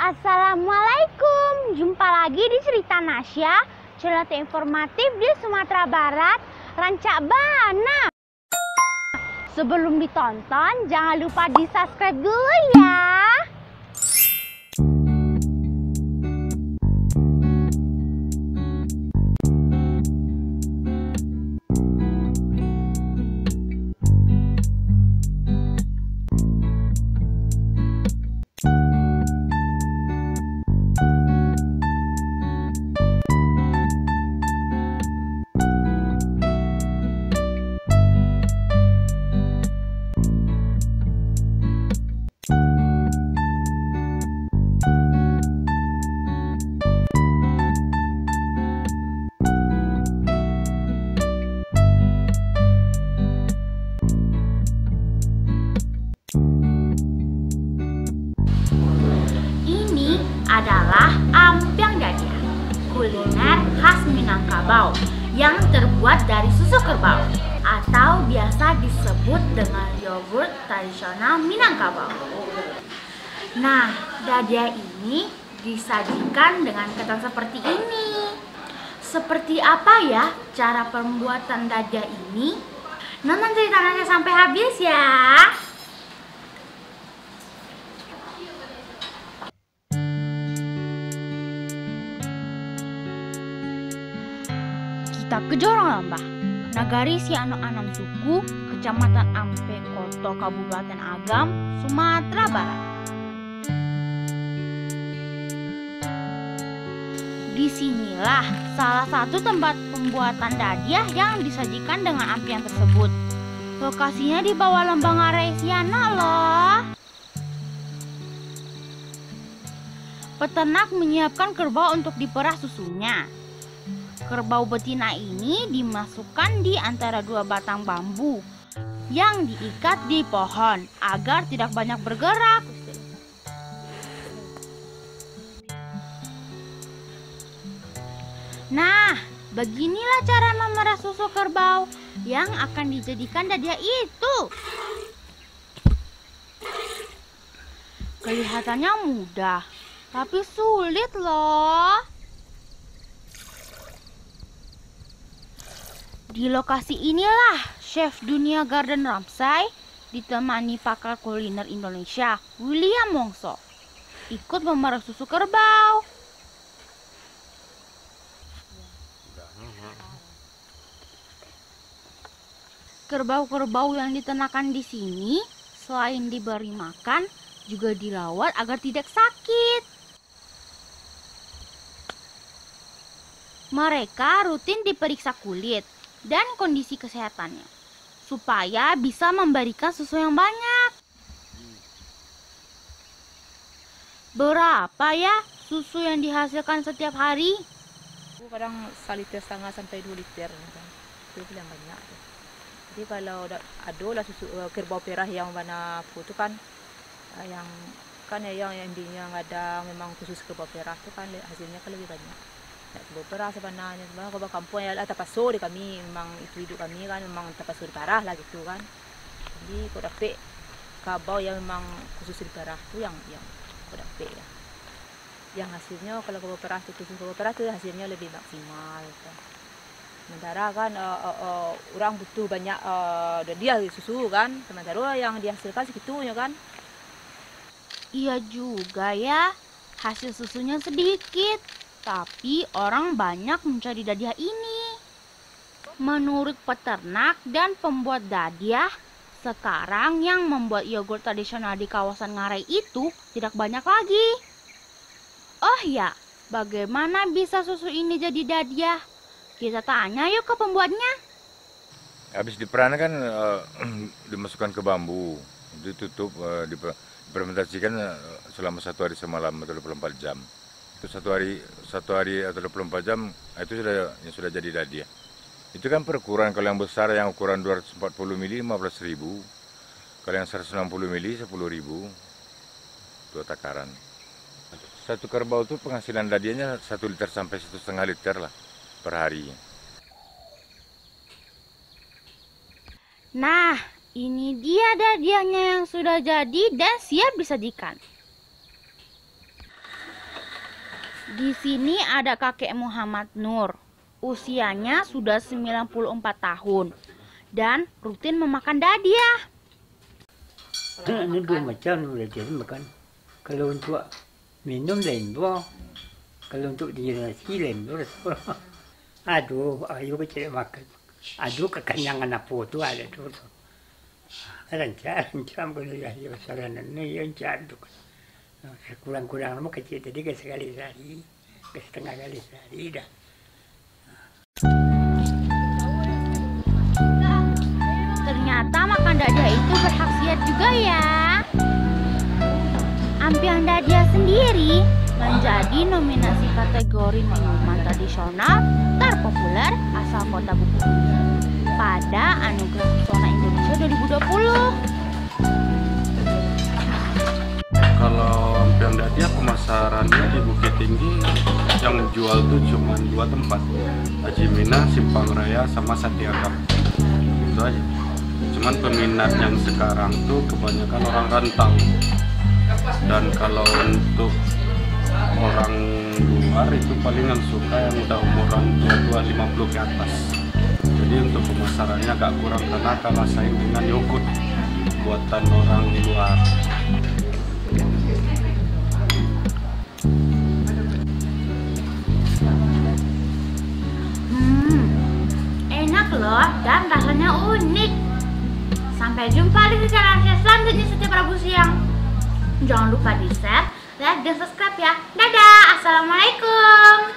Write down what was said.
Assalamualaikum, jumpa lagi di Cerita Nasya, channel informatif di Sumatera Barat, Rancak Bana. Sebelum ditonton, jangan lupa di subscribe dulu ya. Adalah ampiang dadia, kuliner khas Minangkabau yang terbuat dari susu kerbau atau biasa disebut dengan yogurt tradisional Minangkabau. Nah, dadia ini disajikan dengan ketan seperti ini. Seperti apa ya cara pembuatan dadia ini? Nonton ceritanya sampai habis ya. Kita ke Jorong Lambah, Nagari Siano Anam Suku, Kecamatan Ampe, Koto, Kabupaten Agam, Sumatera Barat. Disinilah salah satu tempat pembuatan dadia yang disajikan dengan ampiang tersebut. Lokasinya di bawah lembah Ngarai Siano loh. Peternak menyiapkan kerbau untuk diperah susunya. Kerbau betina ini dimasukkan di antara dua batang bambu yang diikat di pohon agar tidak banyak bergerak. Nah, beginilah cara memerah susu kerbau yang akan dijadikan dadia itu. Kelihatannya mudah, tapi sulit loh. Di lokasi inilah Chef Dunia Garden Ramsay ditemani pakar kuliner Indonesia William Wongso ikut memerah susu kerbau. Kerbau-kerbau yang diternakan di sini selain diberi makan juga dirawat agar tidak sakit. Mereka rutin diperiksa kulit dan kondisi kesehatannya supaya bisa memberikan susu yang banyak. Berapa ya susu yang dihasilkan setiap hari? Kadang 1,5 sampai 2 liter itu yang banyak. Jadi kalau ada lah susu kerbau perah yang warna putih kan, yang intinya nggak ada memang khusus kerbau perah itu kan hasilnya kan lebih banyak. Beberapa sebenarnya kalau kampung ya tapasuri kami memang itu hidup kami kan memang tapasuri parah lah gitu kan. Jadi kalau dapat kabau yang memang khusus di parah itu yang kalau dapat ya. Yang hasilnya kalau kabau perah itu khusus kabau perah itu hasilnya lebih maksimal. Gitu. Sementara kan orang butuh banyak dia susu kan, sementara yang dihasilkan segitunya kan. Iya juga ya, hasil susunya sedikit. Tapi orang banyak mencari dadia ini. Menurut peternak dan pembuat dadia, sekarang yang membuat yogurt tradisional di kawasan Ngarai itu tidak banyak lagi. Oh ya, bagaimana bisa susu ini jadi dadia? Kita tanya yuk ke pembuatnya. Habis diperah kan dimasukkan ke bambu, ditutup, difermentasikan selama 1 hari semalam atau 24 jam. Itu satu hari atau 24 jam itu sudah jadi dadia. Itu kan per ukuran, kalau yang besar yang ukuran 240 mili 15.000, kalau yang 160 mili 10.000, 2 takaran. Satu kerbau itu penghasilan dadianya 1 liter sampai 1,5 liter lah per hari. Nah, ini dia dadianya yang sudah jadi dan siap disajikan. Di sini ada kakek Muhammad Nur. Usianya sudah 94 tahun dan rutin memakan dadiah. Ini dua macam boleh jadi makan. Kalau untuk minum lain dua, kalau untuk di nasi lain dua. Aduh, ayo kita makan. Aduh, kekenyangan apa tu ada tu. Rancang kalau ya saranan ni rancang tu. Kurang-kurang nama kecil tadi ke sekali sehari, ke setengah kali sehari dah. Ternyata makan dadiah itu berkhasiat juga ya. Ampiang dadiah sendiri menjadi nominasi kategori minuman tradisional terpopuler asal Kota Bukit pada Anugerah Pesona Indonesia 2020. Kalau ampiang dadiah pemasarannya di Bukit Tinggi yang jual tuh cuma 2 tempat, Haji Minah, Simpang Raya, sama Satiagam. Itu aja. Cuman peminat yang sekarang tuh kebanyakan orang rantau. Dan kalau untuk orang luar itu palingan suka yang udah umuran tua 50 ke atas. Jadi untuk pemasarannya agak kurang karena kalah saing dengan yogurt buatan orang di luar. Enak loh dan rasanya unik. Sampai jumpa di channel saya selanjutnya setiap Rabu siang. Jangan lupa di share, like, dan subscribe ya. Dadah, assalamualaikum.